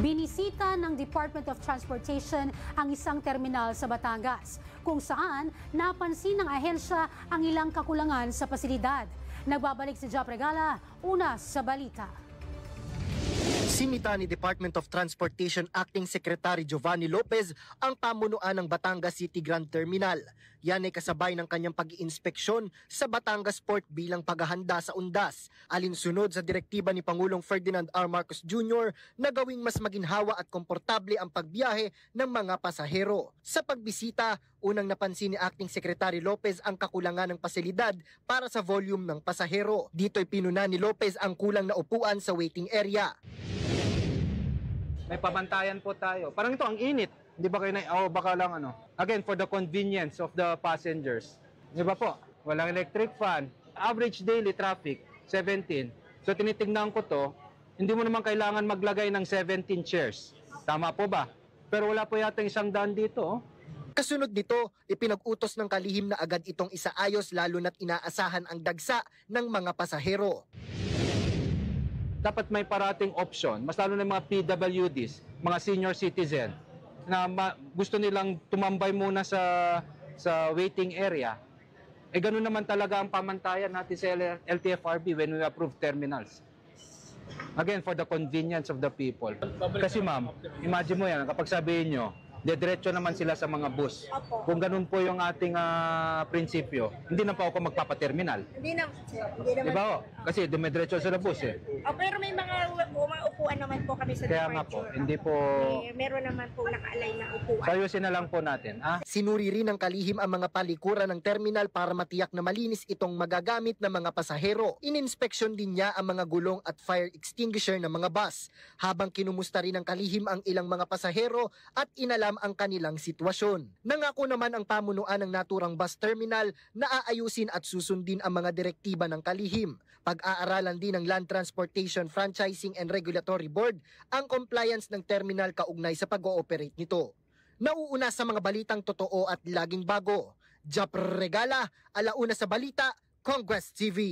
Binisita ng Department of Transportation ang isang terminal sa Batangas, kung saan napansin ng ahensya ang ilang kakulangan sa pasilidad. Nagbabalik si Jap Regala, una sa balita. Sinita ni Department of Transportation Acting Secretary Giovanni Lopez ang pamunuan ng Batangas City Grand Terminal. Yan ay kasabay ng kanyang pag-iinspeksyon sa Batangas Port bilang paghahanda sa undas, alinsunod sa direktiba ni Pangulong Ferdinand R. Marcos Jr. na gawing mas maginhawa at komportable ang pagbiyahe ng mga pasahero. Sa pagbisita, unang napansin ni Acting Secretary Lopez ang kakulangan ng pasilidad para sa volume ng pasahero. Dito'y pinuna ni Lopez ang kulang na upuan sa waiting area. May pamantayan po tayo. Parang ito, ang init. Hindi ba kayo baka lang ano. Again, for the convenience of the passengers. Di ba po? Walang electric fan. Average daily traffic, 17. So tinitignan ko to, hindi mo naman kailangan maglagay ng 17 chairs. Tama po ba? Pero wala po yata 100 dito. Oh. Kasunod nito, ipinag-utos ng kalihim na agad itong isaayos lalo na't inaasahan ang dagsa ng mga pasahero. Dapat may parating option, mas lalo na mga PWDs, mga senior citizen, na gusto nilang tumambay muna sa waiting area. Eh ganun naman talaga ang pamantayan natin sa LTFRB when we approve terminals. Again, for the convenience of the people. Kasi ma'am, imagine mo yan, kapag sabihin nyo, dediretso naman sila sa mga bus. Opo. Kung ganun po yung ating prinsipyo, hindi na po ako magpapaterminal. Hindi naman. Diba ho? Kasi dumidiretso sila bus eh. Pero may mga upuan naman po kami sa Kaya nga po, departure. hindi po... Meron naman po naka-align na upuan. Sayusin na lang po natin. Sinuri rin ng kalihim ang mga palikuran ng terminal para matiyak na malinis itong magagamit ng mga pasahero. Ininspeksyon din niya ang mga gulong at fire extinguisher ng mga bus, habang kinumusta rin ng kalihim ang ilang mga pasahero at inalam ang kanilang sitwasyon. Nangako naman ang pamunuan ng naturang bus terminal na aayusin at susundin ang mga direktiba ng kalihim. Pag-aaralan din ng Land Transportation Franchising and Regulatory Board ang compliance ng terminal kaugnay sa pag-ooperate nito. Nauuna sa mga balitang totoo at laging bago. Jap Regala, alauna sa balita, Congress TV.